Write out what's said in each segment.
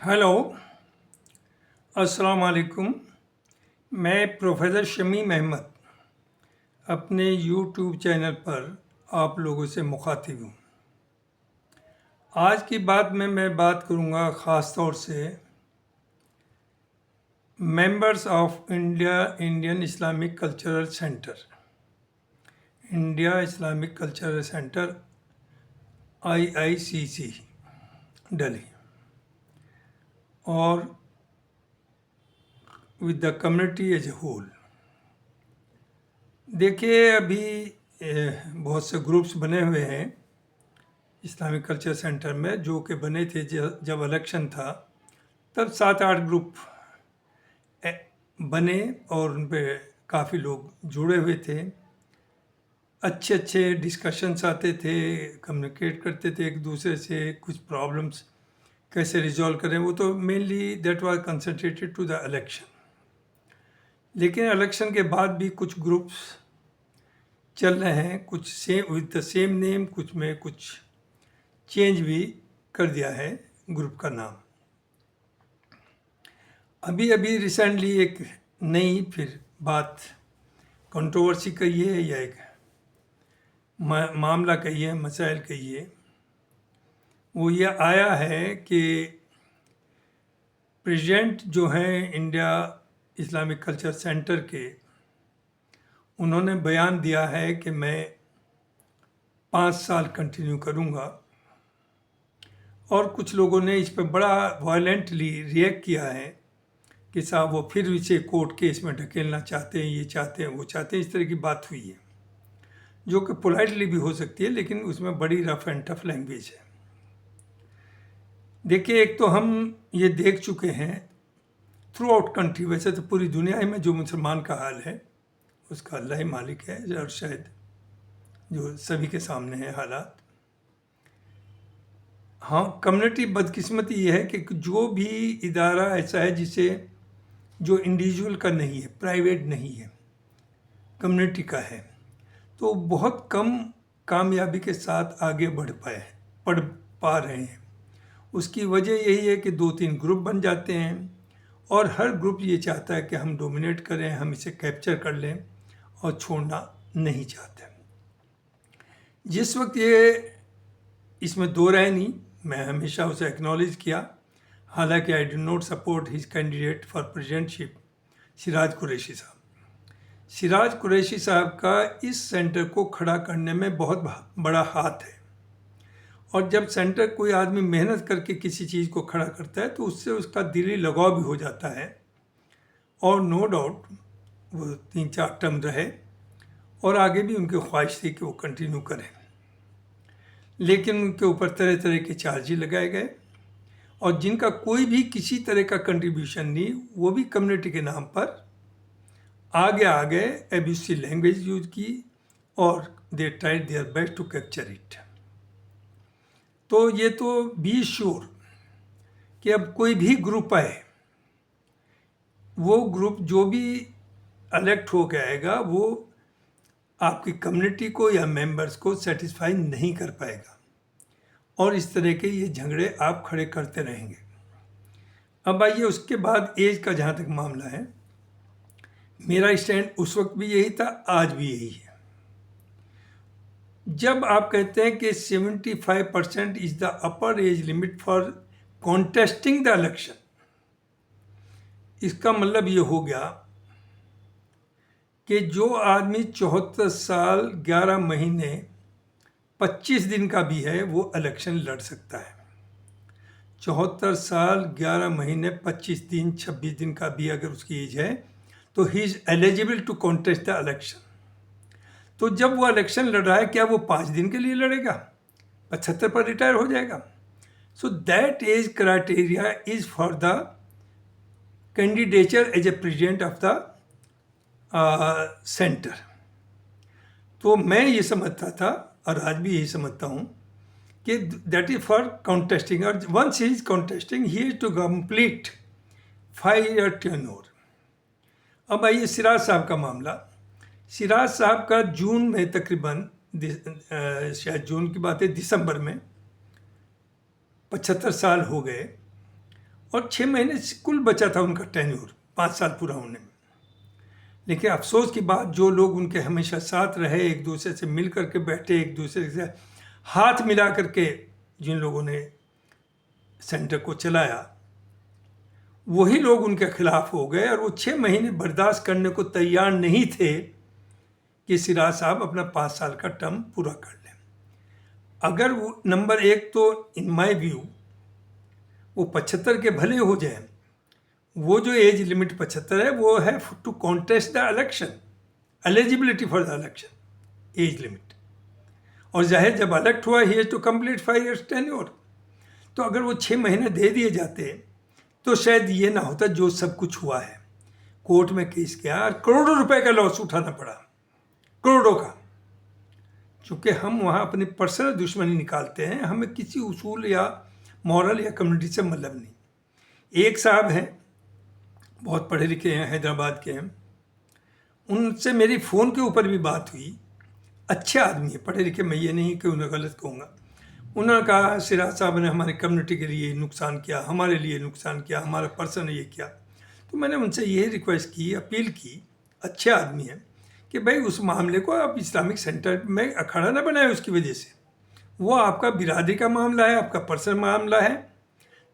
Hello, अस्सलाम वालेकुम। मैं प्रोफेसर शमीम अहमद अपने यूट्यूब चैनल पर आप लोगों से मुखातिब हूँ। आज की बात में मैं बात करूँगा ख़ास तौर से members of Indian Islamic cultural centre, India Islamic cultural centre IICC Delhi और with the community as a whole. देखिए, अभी बहुत से ग्रुप्स बने हुए हैं इस्लामिक कल्चर सेंटर में, जो कि बने थे जब इलेक्शन था तब 7-8 ग्रुप बने और उन पे काफ़ी लोग जुड़े हुए थे। अच्छे अच्छे डिस्कशंस आते थे, कम्युनिकेट करते थे एक दूसरे से, कुछ प्रॉब्लम्स कैसे रिजॉल्व करें, वो तो mainly that was concentrated to the election. लेकिन इलेक्शन के बाद भी कुछ ग्रुप्स चल रहे हैं, कुछ same with the same name, कुछ में कुछ चेंज भी कर दिया है ग्रुप का नाम। अभी अभी रिसेंटली एक नई फिर बात, कंट्रोवर्सी कहिए या एक मामला कहिए, मसाइल कहिए, वो ये आया है कि प्रेसिडेंट जो हैं इंडिया इस्लामिक कल्चर सेंटर के, उन्होंने बयान दिया है कि मैं 5 साल कंटिन्यू करूँगा। और कुछ लोगों ने इस पर बड़ा वायलेंटली रिएक्ट किया है कि साहब वो फिर इसे कोर्ट केस में ढकेलना चाहते हैं, ये चाहते हैं, वो चाहते हैं। इस तरह की बात हुई है, जो कि पोलाइटली भी हो सकती है, लेकिन उसमें बड़ी रफ एंड टफ लैंग्वेज है। देखिए, एक तो हम ये देख चुके हैं थ्रू आउट कंट्री, वैसे तो पूरी दुनिया ही में जो मुसलमान का हाल है उसका अल्लाह ही मालिक है, और शायद जो सभी के सामने है हालात। हाँ, कम्युनिटी बदकिस्मती ये है कि जो भी इदारा ऐसा है जिसे जो इंडिविजुअल का नहीं है, प्राइवेट नहीं है, कम्युनिटी का है, तो बहुत कम कामयाबी के साथ आगे बढ़ पा रहे हैं। उसकी वजह यही है कि 2-3 ग्रुप बन जाते हैं और हर ग्रुप ये चाहता है कि हम डोमिनेट करें, हम इसे कैप्चर कर लें और छोड़ना नहीं चाहते। जिस वक्त ये इसमें दो राय नहीं, मैं हमेशा उसे एक्नॉलेज किया। हालांकि I do not support his candidate for presidentship Siraj Qureshi साहब। सिराज कुरैशी साहब का इस सेंटर को खड़ा करने में बहुत बड़ा हाथ है, और जब सेंटर कोई आदमी मेहनत करके किसी चीज़ को खड़ा करता है तो उससे उसका दिली लगाव भी हो जाता है। और नो डाउट वो 3-4 टर्म रहे और आगे भी उनकी ख्वाहिश थी कि वो कंटिन्यू करें, लेकिन उनके ऊपर तरह तरह के चार्जेस लगाए गए, और जिनका कोई भी किसी तरह का कंट्रीब्यूशन नहीं, वो भी कम्युनिटी के नाम पर आगे आ गए, एब्यूसिव लैंग्वेज यूज की और they tried their best to capture it. तो ये तो बी श्योर कि अब कोई भी ग्रुप आए, वो ग्रुप जो भी इलेक्ट हो के आएगा, वो आपकी कम्युनिटी को या मेंबर्स को सेटिस्फाई नहीं कर पाएगा, और इस तरह के ये झगड़े आप खड़े करते रहेंगे। अब आइए उसके बाद एज का जहाँ तक मामला है, मेरा स्टैंड उस वक्त भी यही था, आज भी यही है। जब आप कहते हैं कि 75% is the upper age limit for contesting the election, इसका मतलब ये हो गया कि जो आदमी 74 साल 11 महीने 25 दिन का भी है, वो इलेक्शन लड़ सकता है। 74 साल 11 महीने 25 दिन 26 दिन का भी अगर उसकी एज है, तो he is eligible to contest the election. तो जब वो इलेक्शन लड़ रहा है, क्या वो 5 दिन के लिए लड़ेगा? 75 पर रिटायर हो जाएगा? So that age criteria is for the candidature as a president of the centre. तो मैं ये समझता था, और आज भी यही समझता हूँ, कि दैट इज फॉर कॉन्टेस्टिंग, और once he is contesting he is to complete 5-year tenure। अब आइए सिराज साहब का मामला। सिराज साहब का जून में तकरीबन, शायद जून की बात है, दिसंबर में 75 साल हो गए, और 6 महीने कुल बचा था उनका टेन्योर 5 साल पूरा होने में। लेकिन अफसोस की बात, जो लोग उनके हमेशा साथ रहे, एक दूसरे से मिल करके बैठे, एक दूसरे से हाथ मिला करके जिन लोगों ने सेंटर को चलाया, वही लोग उनके खिलाफ हो गए और वो 6 महीने बर्दाश्त करने को तैयार नहीं थे कि सिराज साहब अपना 5 साल का टर्म पूरा कर लें। अगर वो नंबर 1 तो इन माय व्यू वो 75 के भले हो जाए, वो जो एज लिमिट 75 है वो है to contest the election, eligibility for the election age limit. और जाहिर जब इलेक्ट हुआ he to complete 5 years tenure. तो अगर वो 6 महीने दे दिए जाते तो शायद ये ना होता जो सब कुछ हुआ है। कोर्ट में केस किया और करोड़ों रुपए का लॉस उठाना पड़ा, करोड़ों का। चूँकि हम वहाँ अपनी पर्सनल दुश्मनी निकालते हैं, हमें किसी उसूल या मॉरल या कम्युनिटी से मतलब नहीं। एक साहब हैं, बहुत पढ़े लिखे हैं, हैदराबाद के हैं, उनसे मेरी फ़ोन के ऊपर भी बात हुई। अच्छे आदमी है, पढ़े लिखे, मैं ये नहीं कि उन्हें गलत कहूँगा। उन्होंने कहा सिराज साहब ने हमारे कम्युनिटी के लिए नुकसान किया, हमारे लिए नुकसान किया, हमारा पर्सन ने ये किया। तो मैंने उनसे यही रिक्वेस्ट की, अपील की, अच्छे आदमी हैं, कि भाई उस मामले को आप इस्लामिक सेंटर में अखाड़ा ना बनाए उसकी वजह से। वो आपका बिरादरी का मामला है, आपका पर्सनल मामला है,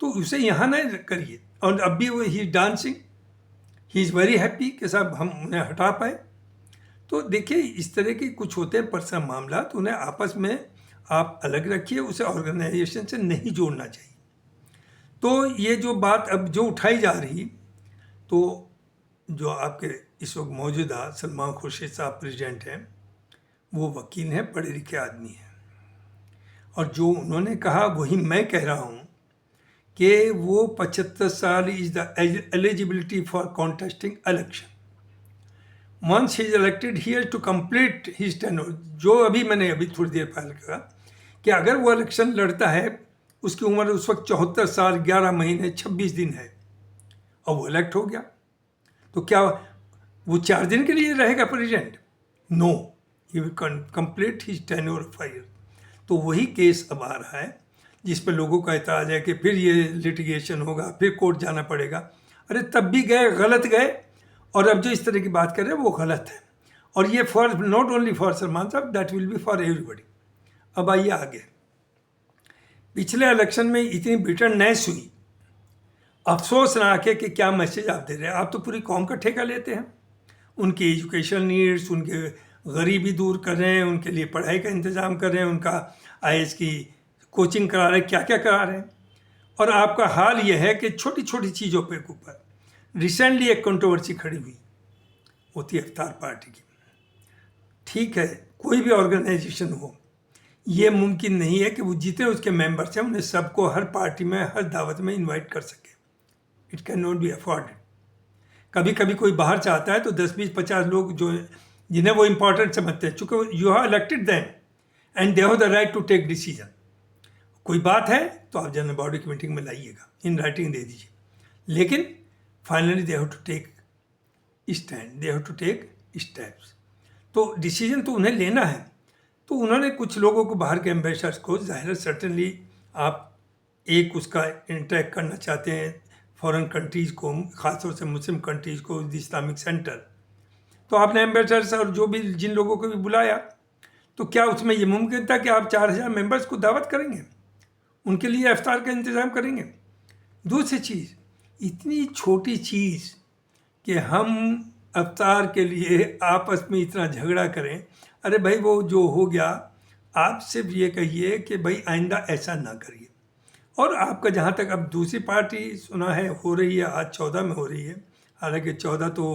तो उसे यहाँ ना करिए। और अब भी वो ही dancing, he is very happy कि साहब हम उन्हें हटा पाए। तो देखिए इस तरह के कुछ होते हैं पर्सनल मामला, तो उन्हें आपस में आप अलग रखिए, उसे ऑर्गेनाइजेशन से नहीं जोड़ना चाहिए। तो ये जो बात अब जो उठाई जा रही, तो जो आपके इस वक्त मौजूदा सलमान खुर्शीद साहब प्रेसिडेंट हैं, वो वकील हैं, पढ़े लिखे आदमी हैं, और जो उन्होंने कहा वही मैं कह रहा हूँ कि वो 75 साल is the eligibility for contesting election. Once he is elected he has to complete his tenure. जो अभी मैंने थोड़ी देर पहले कहा कि अगर वो इलेक्शन लड़ता है, उसकी उम्र उस वक्त 74 साल 11 महीने 26 दिन है, और वो इलेक्ट हो गया, तो क्या वो 4 दिन के लिए रहेगा president? No, he will complete his tenure of 5 years। तो वही केस अब आ रहा है जिस पर लोगों का एतराज़ है कि फिर ये लिटिगेशन होगा, फिर कोर्ट जाना पड़ेगा। अरे तब भी गए, गलत गए, और अब जो इस तरह की बात कर रहे हैं वो गलत है। और ये for not only for Salman साहब, that will be for everybody. अब आइए आगे। पिछले इलेक्शन में इतनी बिटरनेस हुई, अफसोस ना आके कि क्या मैसेज आप दे रहे हैं। आप तो पूरी कौम का ठेका लेते हैं, उनकी एजुकेशन नीड्स, उनके गरीबी दूर कर रहे हैं, उनके लिए पढ़ाई का इंतज़ाम कर रहे हैं, उनका IAS की कोचिंग करा रहे हैं, क्या क्या करा रहे हैं। और आपका हाल ये है कि छोटी छोटी चीज़ों पे ऊपर रिसेंटली एक कंट्रोवर्सी खड़ी हुई, होती है इफ्तार पार्टी की। ठीक है, कोई भी ऑर्गेनाइजेशन हो, ये मुमकिन नहीं है कि वो जितने उसके मेंबर्स हैं उन्हें सबको हर पार्टी में, हर दावत में इनवाइट कर सके। It can not be afforded. कभी कभी कोई बाहर से आता है तो 10, 20, 50 लोग जो जिन्हें वो इम्पोर्टेंट समझते हैं, चूँकि you have elected them and they have the right to take decision. कोई बात है तो आप जनरल बॉडी की मीटिंग में लाइएगा, इन राइटिंग दे दीजिए, लेकिन finally they have to take stand, they have to take steps. तो डिसीजन तो उन्हें लेना है। तो उन्होंने कुछ लोगों को, बाहर के एम्बेसडर्स को, ज़ाहिर सर्टनली आप एक उसका इंटरेक्ट करना चाहते हैं फॉरेन कंट्रीज़ को, ख़ासतौर से मुस्लिम कंट्रीज़ को, इस्लामिक सेंटर, तो आपने एम्बेसडर्स और जो भी जिन लोगों को भी बुलाया, तो क्या उसमें ये मुमकिन था कि आप 4000 मेंबर्स को दावत करेंगे, उनके लिए इफ्तार का इंतज़ाम करेंगे? दूसरी चीज़, इतनी छोटी चीज़ कि हम इफ्तार के लिए आपस में इतना झगड़ा करें। अरे भाई वो जो हो गया, आप सिर्फ ये कहिए कि भाई आइंदा ऐसा ना करिए। और आपका जहाँ तक, अब दूसरी पार्टी सुना है हो रही है, आज 14 में हो रही है, हालांकि 14 तो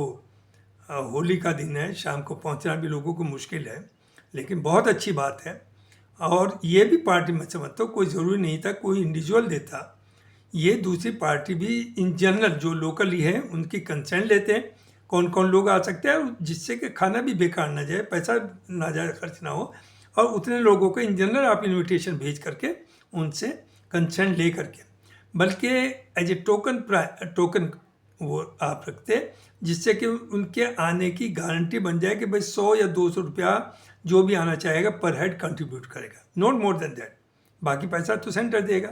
होली का दिन है, शाम को पहुँचना भी लोगों को मुश्किल है, लेकिन बहुत अच्छी बात है। और ये भी पार्टी मैं समझता हूँ, कोई ज़रूरी नहीं था कोई इंडिविजुअल देता, ये दूसरी पार्टी भी इन जनरल जो लोकली है उनकी कंसेंट लेते हैं, कौन कौन लोग आ सकते हैं, जिससे कि खाना भी बेकार ना जाए, पैसा ना जाए, खर्च ना हो, और उतने लोगों को इन जनरल आप इनविटेशन भेज करके उनसे कंसेंट ले करके, बल्कि एज ए टोकन वो आप रखते, जिससे कि उनके आने की गारंटी बन जाए कि भाई 100 या 200 रुपया जो भी आना चाहेगा पर हेड कंट्रीब्यूट करेगा, नॉट मोर देन दैट। बाकी पैसा तो सेंटर देगा।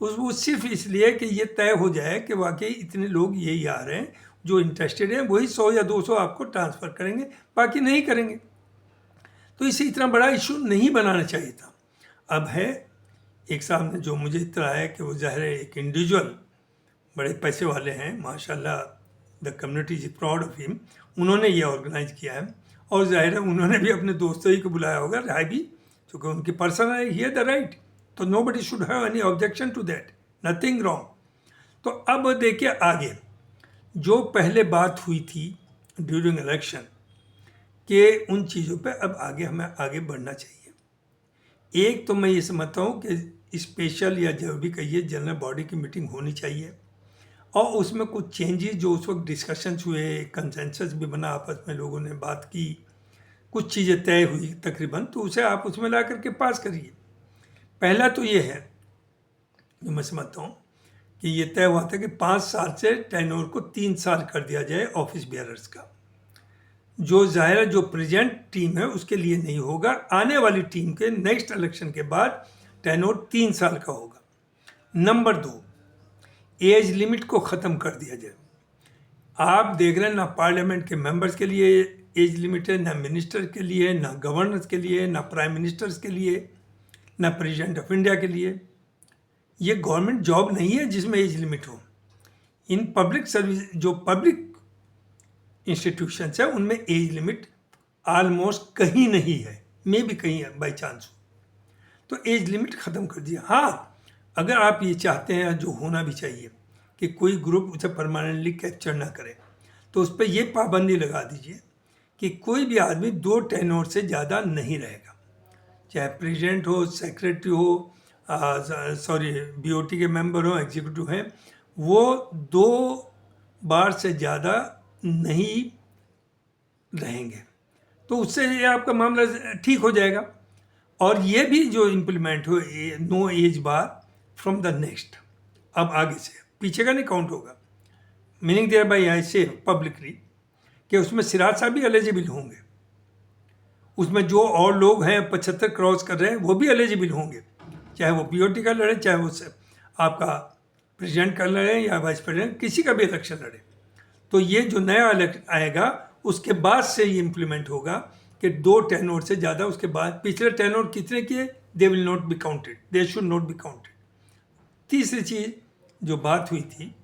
वो सिर्फ इसलिए कि ये तय हो जाए कि वाकई इतने लोग यही आ रहे हैं जो इंटरेस्टेड हैं, वही 100 या 200 आपको ट्रांसफ़र करेंगे, बाकी नहीं करेंगे। तो इसे इतना बड़ा इशू नहीं बनाना चाहिए था। अब है, एक साहब ने जो मुझे इतना है कि वो ज़ाहिर है एक इंडिविजुअल बड़े पैसे वाले हैं, माशाल्लाह, the community is proud of him, उन्होंने ये ऑर्गेनाइज किया है और ज़ाहिर है उन्होंने भी अपने दोस्तों ही को बुलाया होगा, राय भी, क्योंकि उनकी पर्सन है, ही द राइट, तो nobody should have any objection to that, nothing wrong. तो अब देखिए आगे जो पहले बात हुई थी ड्यूरिंग इलेक्शन कि उन चीज़ों पे अब आगे हमें आगे बढ़ना चाहिए। एक तो मैं ये समझता हूँ कि स्पेशल या जो भी कहिए जनरल बॉडी की मीटिंग होनी चाहिए और उसमें कुछ चेंजेस जो उस वक्त डिस्कशंस हुए, कंसेंसस भी बना, आपस में लोगों ने बात की, कुछ चीज़ें तय हुई तकरीबन, तो उसे आप उसमें ला करके पास करिए। पहला तो ये है जो मैं समझता हूँ कि ये तय हुआ था कि 5 साल से टेन्योर को 3 साल कर दिया जाए ऑफिस बेयरर्स का। जो ज़ाहिर है जो प्रेजेंट टीम है उसके लिए नहीं होगा, आने वाली टीम के नेक्स्ट इलेक्शन के बाद टेन्योर 3 साल का होगा। नंबर 2, एज लिमिट को ख़त्म कर दिया जाए। आप देख रहे हैं ना पार्लियामेंट के मेंबर्स के लिए एज लिमिट है, ना मिनिस्टर के लिए, ना गवर्नर्स के लिए, ना प्राइम मिनिस्टर्स के लिए, ना प्रेसिडेंट ऑफ इंडिया के लिए। ये गवर्नमेंट जॉब नहीं है जिसमें एज लिमिट हो। इन पब्लिक सर्विस जो पब्लिक इंस्टीट्यूशंस है उनमें एज लिमिट ऑलमोस्ट कहीं नहीं है, मे भी कहीं है बाई चांस हो, तो एज लिमिट ख़त्म कर दिया। हाँ, अगर आप ये चाहते हैं, जो होना भी चाहिए, कि कोई ग्रुप उसे परमानेंटली कैप्चर ना करे, तो उस पर यह पाबंदी लगा दीजिए कि कोई भी आदमी 2 टेन्योर से ज़्यादा नहीं रहेगा, चाहे प्रेसिडेंट हो, सेक्रेटरी हो, सॉरी बीओटी के मेंबर हो, एग्जीक्यूटिव हैं, वो 2 बार से ज़्यादा नहीं रहेंगे। तो उससे ये आपका मामला ठीक हो जाएगा। और ये भी जो इम्प्लीमेंट हो, no age bar from the next, अब आगे से पीछे का नहीं काउंट होगा। मीनिंग देयर बाई आई से पब्लिकली कि उसमें सिराज साहब भी एलिजिबल होंगे, उसमें जो और लोग हैं 75 क्रॉस कर रहे हैं वो भी एलिजिबल होंगे, चाहे वो पीओटी का लड़े, चाहे वो आपका प्रेसिडेंट का लड़े या वाइस प्रेसिडेंट, किसी का भी इलेक्शन लड़े। तो ये जो नया आएगा उसके बाद से ये इम्प्लीमेंट होगा कि 2 टेन्योर से ज़्यादा, उसके बाद पिछले टेन्योर कितने किए, they will not be counted, they should not be counted. तीसरी चीज़ जो बात हुई थी,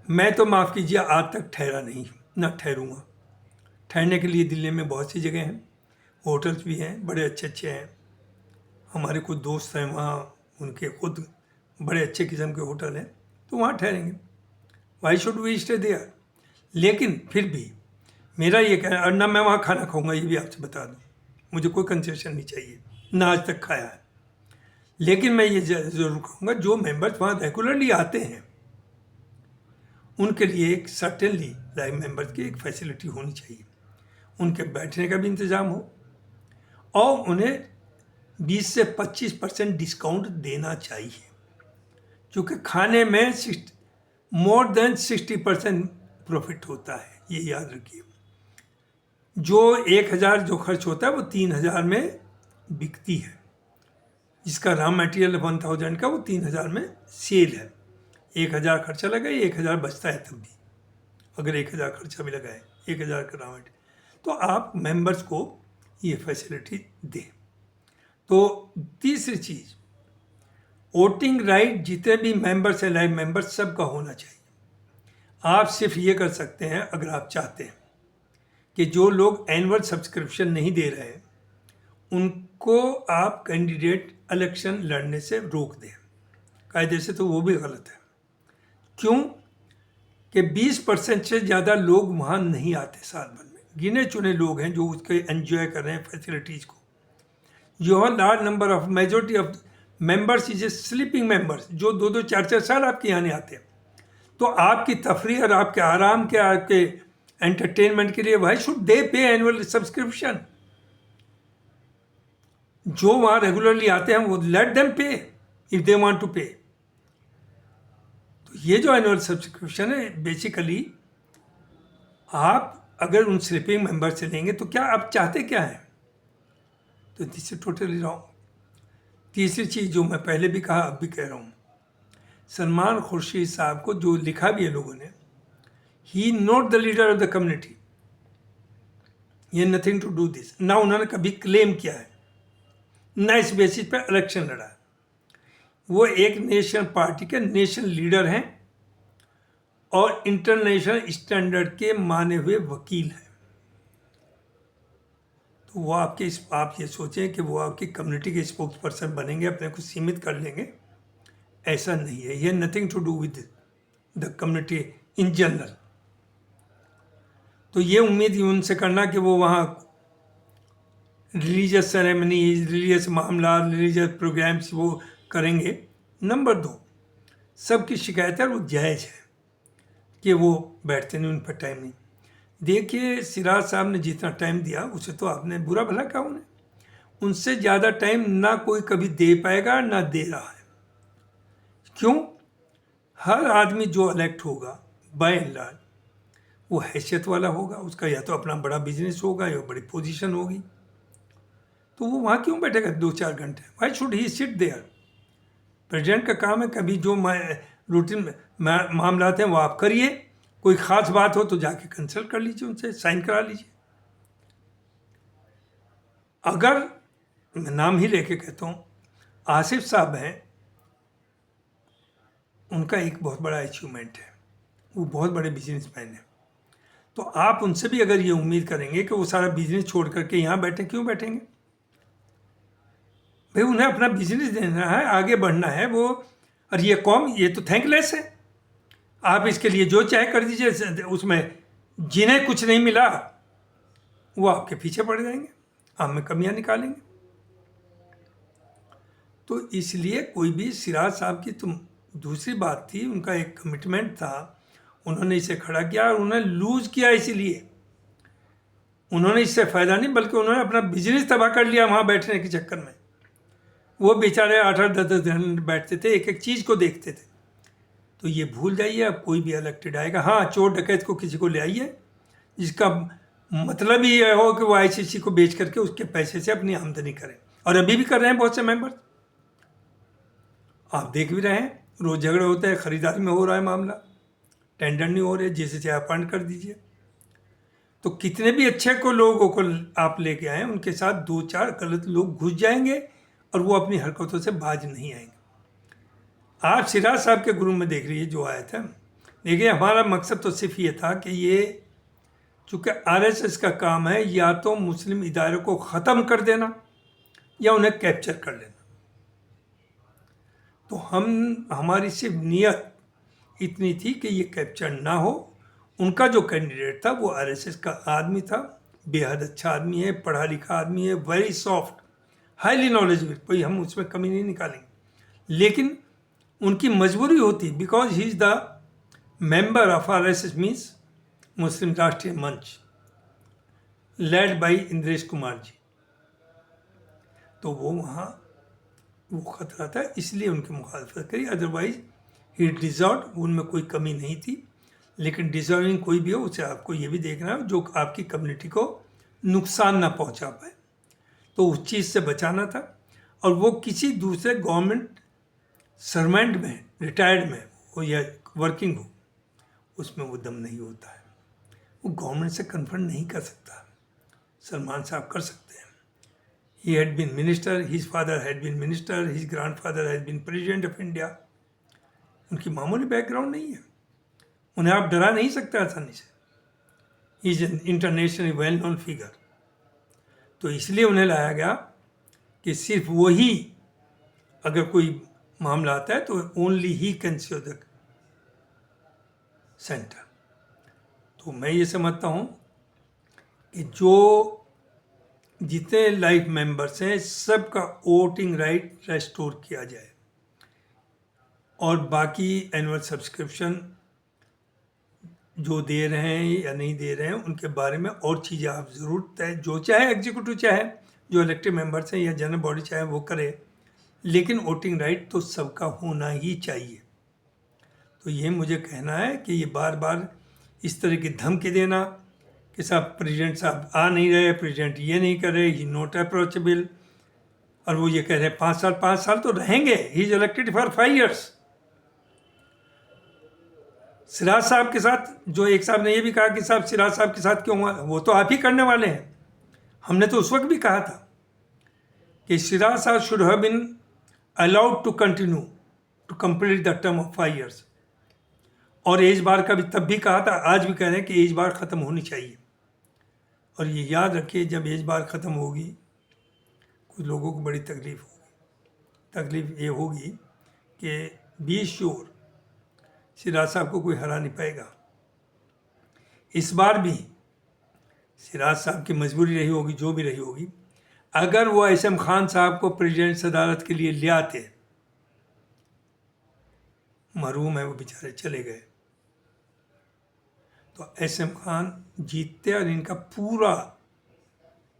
मैं तो माफ़ कीजिए आज तक ठहरा नहीं, ना ठहरूंगा। ठहरने के लिए दिल्ली में बहुत सी जगह हैं, होटल्स भी हैं, बड़े अच्छे अच्छे हैं, हमारे कुछ दोस्त हैं वहाँ, उनके खुद बड़े अच्छे किस्म के होटल हैं, तो वहाँ ठहरेंगे। Why should we stay there. लेकिन फिर भी मेरा ये कहना, और ना मैं वहाँ खाना खाऊंगा, ये भी आपसे बता दूँ, मुझे कोई कंसेशन नहीं चाहिए, ना आज तक खाया है। लेकिन मैं ये ज़रूर कहूँगा, जो मेंबर्स वहाँ रेगुलरली आते हैं उनके लिए एक सर्टेनली लाइव मेंबर्स की एक फैसिलिटी होनी चाहिए, उनके बैठने का भी इंतज़ाम हो और उन्हें 20 से 25% डिस्काउंट देना चाहिए, क्योंकि खाने में मोर देन 60% प्रॉफिट होता है, ये याद रखिए। जो 1000 जो खर्च होता है वो 3000 में बिकती है, जिसका रॉ मटेरियल 1000 का वो 3000 में सेल है। 1000 खर्चा लगाए, 1000 बचता है तब भी, अगर 1000 खर्चा भी लगाए, 1000 का रॉ मटेरियल, तो आप मेंबर्स को ये फैसिलिटी दें। तो तीसरी चीज़, वोटिंग राइट जितने भी मेंबर्स हैं, लाइव मेंबर्स, सबका होना चाहिए। आप सिर्फ ये कर सकते हैं अगर आप चाहते हैं कि जो लोग एनुअल सब्सक्रिप्शन नहीं दे रहे हैं उनको आप कैंडिडेट इलेक्शन लड़ने से रोक दें, कायदे से तो वो भी गलत है। क्यों कि 20% से ज़्यादा लोग वहाँ नहीं आते साल भर में, गिने चुने लोग हैं जो उसके एंजॉय कर रहे हैं फैसिलिटीज़ को। You have large number of majority of members is a sleeping members, जो 2-2, 4-4 साल आपके यहाँ नहीं आते। तो आपकी तफरीह और आपके आराम के, आपके एंटरटेनमेंट के लिए व्हाई शुड दे पे एनुअल सब्सक्रिप्शन? जो वहाँ रेगुलरली आते हैं वो लेट देम पे इफ दे वांट टू पे। तो ये जो एनुअल सब्सक्रिप्शन है, बेसिकली आप अगर उन स्लीपिंग मेंबर से लेंगे तो क्या आप चाहते क्या हैं? तो दिस इज टोटली रॉन्ग। तीसरी चीज़ जो मैं पहले भी कहा अब भी कह रहा हूँ, सलमान खुर्शीद साहब को जो लिखा भी है लोगों ने, he not the leader of the community, ये नथिंग टू डू दिस, ना उन्होंने कभी क्लेम किया है, ना इस बेसिस पे इलेक्शन लड़ा है। वो एक नेशनल पार्टी के नेशनल लीडर हैं और इंटरनेशनल स्टैंडर्ड के माने हुए वकील हैं। तो वो आप ये सोचें कि वो आपकी कम्युनिटी के स्पोक्स पर्सन बनेंगे, अपने को सीमित कर लेंगे, ऐसा नहीं है। ये nothing to do with the community in general. तो ये उम्मीद उनसे करना कि वो वहाँ रिलीजियस सेरेमनीज, रिलीजियस मामला, रिलीजियस प्रोग्राम्स वो करेंगे। नंबर 2, सबकी शिकायत है वो जायज़ है कि वो बैठते नहीं, उन पर टाइम नहीं। देखिए सिराज साहब ने जितना टाइम दिया उसे तो आपने बुरा भला कहा, उन्हें उनसे ज़्यादा टाइम ना कोई कभी दे पाएगा ना दे रहा है। क्यों? हर आदमी जो इलेक्ट होगा बाय एंड लार्ज वो हैसियत वाला होगा, उसका या तो अपना बड़ा बिजनेस होगा या बड़ी पोजीशन होगी, तो वो वहाँ क्यों बैठेगा 2-4 घंटे? Why should he sit there? President का काम है कभी जो रूटीन मामला हैं वो आप करिए, कोई ख़ास बात हो तो जाके कंसल्ट कर लीजिए, उनसे साइन करा लीजिए। अगर मैं नाम ही लेके कहता हूँ, आसिफ साहब हैं, उनका एक बहुत बड़ा अचीवमेंट है, वो बहुत बड़े बिजनेसमैन हैं। तो आप उनसे भी अगर ये उम्मीद करेंगे कि वो सारा बिजनेस छोड़ करके यहाँ बैठे, क्यों बैठेंगे भाई? उन्हें अपना बिजनेस देना है, आगे बढ़ना है वो। और ये कौम ये तो थैंकलेस है, आप इसके लिए जो चाहे कर दीजिए, उसमें जिन्हें कुछ नहीं मिला वो आपके पीछे पड़ जाएंगे, आप में कमियां निकालेंगे। तो इसलिए कोई भी सिराज साहब की तो दूसरी बात थी, उनका एक कमिटमेंट था, उन्होंने इसे खड़ा किया और उन्होंने लूज किया। इसीलिए उन्होंने इससे फ़ायदा नहीं बल्कि उन्होंने अपना बिजनेस तबाह कर लिया वहाँ बैठने के चक्कर में। वो बेचारे 8-10 दिन बैठते थे, एक एक चीज़ को देखते थे। तो ये भूल जाइए, अब कोई भी इलेक्टेड आएगा, हाँ चोर डकैत को किसी को ले आइए जिसका मतलब ही यह हो कि वो आईसीसी को बेच करके उसके पैसे से अपनी आमदनी करें, और अभी भी कर रहे हैं बहुत से मेंबर, आप देख भी रहे हैं। रोज़ झगड़े होते हैं, खरीदारी में हो रहा है मामला, टेंडर नहीं हो रहे, जिसे चाहे अपॉइंट कर दीजिए। तो कितने भी अच्छे को लोगों को आप लेके आए, उनके साथ 2-4 गलत लोग घुस जाएंगे और वो अपनी हरकतों से बाज नहीं आएंगे। आप सिराज साहब के ग्रुप में देख रही जो आया था, देखिए हमारा मकसद तो सिर्फ ये था कि ये चूँकि आरएसएस का काम है या तो मुस्लिम इदारों को ख़त्म कर देना या उन्हें कैप्चर कर लेना। तो हमारी सिर्फ नियत इतनी थी कि ये कैप्चर ना हो। उनका जो कैंडिडेट था वो आरएसएस का आदमी था, बेहद अच्छा आदमी है, पढ़ा लिखा आदमी है, वेरी सॉफ्ट, हाईली नॉलेजेबल, कोई हम उसमें कमी नहीं निकालेंगे। लेकिन उनकी मजबूरी होती, because he is the member of RSS means Muslim Rashtriya Manch led by Indresh Kumar ji, तो वो वहाँ वो खतरा था, इसलिए उनकी मुखालफत करी। अदरवाइज ही डिजर्व, उनमें कोई कमी नहीं थी। लेकिन डिजर्विंग कोई भी हो उसे आपको ये भी देखना है जो आपकी कम्युनिटी को नुकसान ना पहुंचा पाए, तो उस चीज़ से बचाना था। और वो किसी दूसरे गवर्नमेंट सर्वेंट में, रिटायर्ड में हो या वर्किंग हो, उसमें वो दम नहीं होता है, वो गवर्नमेंट से कन्फर्म नहीं कर सकता। सलमान साहब कर सकते हैं। He had been minister, his father had been minister, his grandfather has been president of India. उनकी मामूली बैकग्राउंड नहीं है, उन्हें आप डरा नहीं सकते आसानी से। He is an internationally well known figure. तो इसलिए उन्हें लाया गया कि सिर्फ वही, अगर कोई मामला आता है तो only he can see the centre. तो मैं ये समझता हूँ कि जो जितने लाइफ मेंबर्स हैं सबका वोटिंग राइट रेस्टोर किया जाए, और बाकी एनुअल सब्सक्रिप्शन जो दे रहे हैं या नहीं दे रहे हैं उनके बारे में और चीज़ें आप ज़रूर तय, जो चाहे एग्जीक्यूटिव चाहे जो इलेक्टेड मेंबर्स हैं या जनरल बॉडी चाहे वो करे, लेकिन वोटिंग राइट तो सबका होना ही चाहिए। तो ये मुझे कहना है कि ये बार बार इस तरह की धमकी देना कि साहब प्रेसिडेंट साहब आ नहीं रहे, प्रेसिडेंट ये नहीं कर रहे, ही नॉट अप्रोचेबल, और वो ये कह रहे हैं 5 साल तो रहेंगे। ही is elected for 5 years। Siraj साहब के साथ, जो एक साहब ने ये भी कहा कि साहब सिराज साहब के साथ क्यों हुआ, वो तो आप ही करने वाले हैं। हमने तो उस वक्त भी कहा था कि Siraj sahab should have been allowed to continue to complete the term of 5 years। और एज बार का भी तब भी कहा था, आज भी कह रहे हैं कि एज बार ख़त्म होनी चाहिए। और ये याद रखिए, जब एज बार ख़त्म होगी कुछ लोगों को बड़ी तकलीफ होगी। तकलीफ ये होगी कि 20 श्योर सिराज साहब को कोई हरा नहीं पाएगा। इस बार भी सिराज साहब की मजबूरी रही होगी, जो भी रही होगी। अगर वो एसएम खान साहब को प्रेसिडेंट सदारत के लिए ले आते, मरहूम है वो बेचारे, चले गए, तो एसएम खान जीतते और इनका पूरा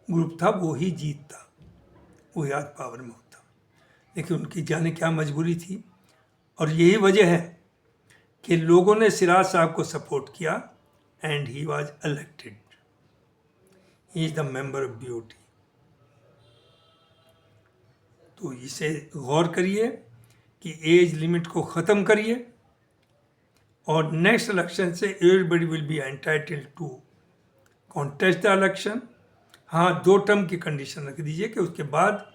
ग्रुप था वो ही जीतता, वो याद पावर में होता। लेकिन उनकी जाने क्या मजबूरी थी। और यही वजह है कि लोगों ने सिराज साहब को सपोर्ट किया and he was elected. He is the member of BOT. तो इसे गौर करिए कि एज लिमिट को ख़त्म करिए और नेक्स्ट इलेक्शन से everybody will be entitled to contest the election. हाँ, 2 टर्म की कंडीशन रख दीजिए कि उसके बाद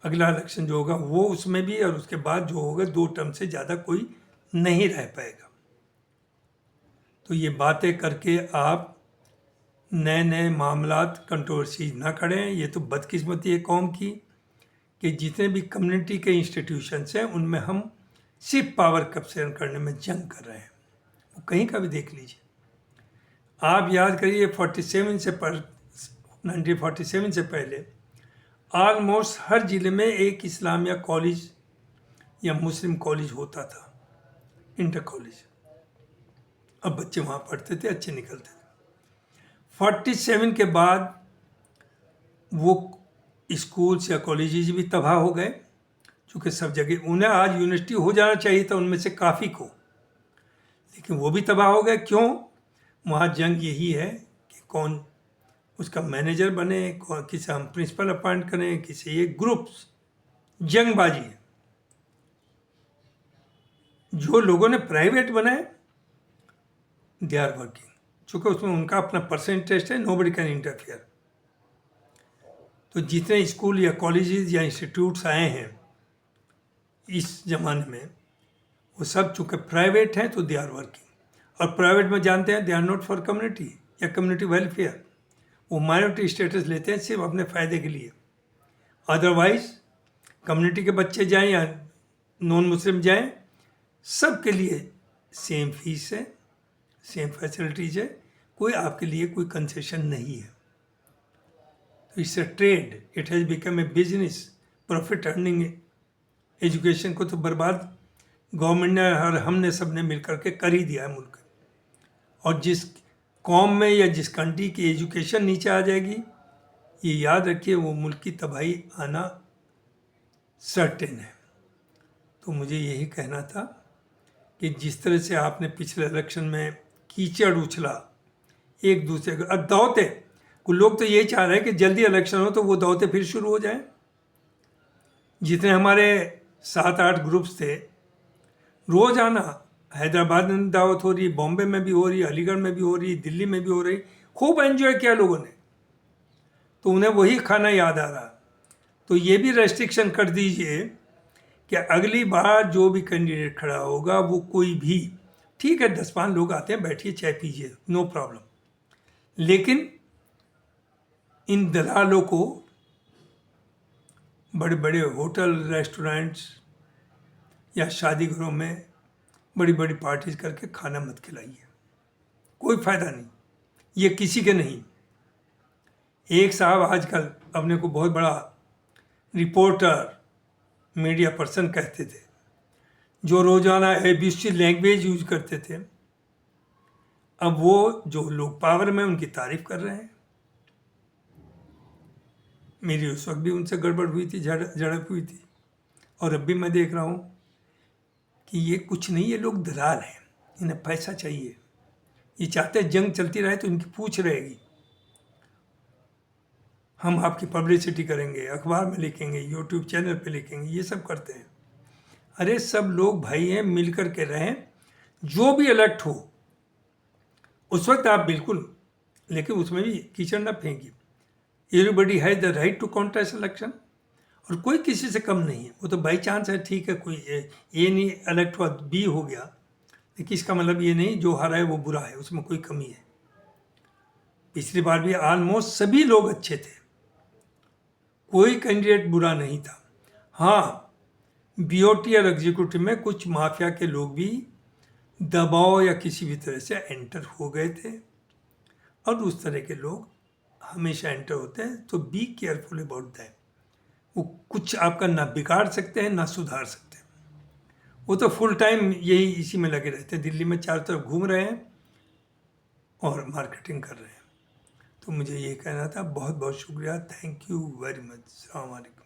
अगला इलेक्शन जो होगा वो उसमें भी, और उसके बाद जो होगा 2 टर्म से ज़्यादा कोई नहीं रह पाएगा। तो ये बातें करके आप नए नए मामलात कंट्रोवर्सी ना करें। ये तो बदकिस्मती है कौम की कि जितने भी कम्युनिटी के इंस्टीट्यूशंस हैं उनमें हम सिर्फ पावर कैप्चर करने में जंग कर रहे हैं। वो कहीं का भी देख लीजिए। आप याद करिए 1947 से पहले ऑलमोस्ट हर ज़िले में एक इस्लामिया कॉलेज या मुस्लिम कॉलेज होता था, इंटर कॉलेज। अब बच्चे वहाँ पढ़ते थे, अच्छे निकलते थे। 47 के बाद वो स्कूल्स या कॉलेजेस भी तबाह हो गए, चूँकि सब जगह उन्हें आज यूनिवर्सिटी हो जाना चाहिए था उनमें से काफ़ी को, लेकिन वो भी तबाह हो गए। क्यों? वहाँ जंग यही है कि कौन उसका मैनेजर बने, किसे हम प्रिंसिपल अपॉइंट करें, किसी एक ग्रुप्स, जंगबाजी है। जो लोगों ने प्राइवेट बनाए दे आर वर्किंग, चूँकि उसमें उनका अपना पर्सनल इंटरेस्ट है, नोबडी कैन इंटरफियर। तो जितने स्कूल या कॉलेजेस या इंस्टीट्यूट्स आए हैं इस ज़माने में, वो सब चूँकि प्राइवेट हैं तो दे आर वर्किंग। और प्राइवेट में जानते हैं they are not for community या कम्युनिटी वेलफेयर। वो माइनॉरिटी स्टेटस लेते हैं सिर्फ अपने फ़ायदे के लिए। अदरवाइज कम्युनिटी के बच्चे जाएं या नॉन मुस्लिम जाएं, सब के लिए सेम फीस है, सेम फैसिलिटीज़ है, कोई आपके लिए कोई कंसेशन नहीं है। तो it's a trade, it has become a business, profit earning. Education को तो बर्बाद गवर्नमेंट ने और हमने सब ने मिल करके कर ही दिया है मुल्क। और जिस कौम में या जिस कंट्री की एजुकेशन नीचे आ जाएगी, ये याद रखिए वो मुल्क की तबाही आना सर्टेन है। तो मुझे यही कहना था कि जिस तरह से आपने पिछले इलेक्शन में कीचड़ उछला एक दूसरे को, और दौते कुछ लोग तो यही चाह रहे हैं कि जल्दी इलेक्शन हो तो वो दौते फिर शुरू हो जाएं। जितने हमारे 7-8 ग्रुप्स थे, रोज़ाना हैदराबाद में दावत हो रही, बॉम्बे में भी हो रही, अलीगढ़ में भी हो रही, दिल्ली में भी हो रही, खूब एंजॉय किया लोगों ने। तो उन्हें वही खाना याद आ रहा। तो ये भी रेस्ट्रिक्शन कर दीजिए कि अगली बार जो भी कैंडिडेट खड़ा होगा वो कोई भी, ठीक है 10-5 लोग आते हैं, बैठिए चाय पीजिए, नो प्रॉब्लम, लेकिन इन दलालों को बड़े बड़े होटल रेस्टोरेंट्स या शादी घरों में बड़ी बड़ी पार्टीज करके खाना मत खिलाइए, कोई फ़ायदा नहीं, ये किसी के नहीं। एक साहब आजकल अपने को बहुत बड़ा रिपोर्टर, मीडिया पर्सन कहते थे, जो रोज़ाना ABC लैंग्वेज यूज करते थे, अब वो जो लोग पावर में उनकी तारीफ कर रहे हैं। मेरी उस वक्त भी उनसे गड़बड़ हुई थी, झड़प हुई थी, और अब भी मैं देख रहा हूँ कि ये कुछ नहीं, ये लोग दलाल हैं, इन्हें पैसा चाहिए, ये चाहते हैं जंग चलती रहे तो इनकी पूछ रहेगी। हम आपकी पब्लिसिटी करेंगे, अखबार में लिखेंगे, यूट्यूब चैनल पे लिखेंगे, ये सब करते हैं। अरे सब लोग भाई हैं, मिल कर के रहें। जो भी इलेक्ट हो उस वक्त आप बिल्कुल, लेकिन उसमें भी कीचड़ ना फेंकिए। Everybody has the right to contest election, और कोई किसी से कम नहीं है। वो तो बाई चांस है, ठीक है, कोई ए नहीं इलेक्ट हुआ, बी हो गया, लेकिन इसका मतलब ये नहीं जो हारा है वो बुरा है, उसमें कोई कमी है। पिछली बार भी ऑलमोस्ट सभी लोग अच्छे थे, कोई कैंडिडेट बुरा नहीं था। हाँ, बीओटी और एग्जीक्यूटिव में कुछ माफिया के लोग भी दबाव या किसी भी तरह से एंटर हो गए थे, और उस तरह के लोग हमेशा एंटर होते हैं। तो बी केयरफुल अबाउट दैट। वो कुछ आपका ना बिगाड़ सकते हैं ना सुधार सकते हैं। वो तो फुल टाइम यही इसी में लगे रहते हैं, दिल्ली में चारों तरफ घूम रहे हैं और मार्केटिंग कर रहे हैं। तो मुझे ये कहना था। बहुत बहुत शुक्रिया, थैंक यू वेरी मच। अस्सलाम वालेकुम।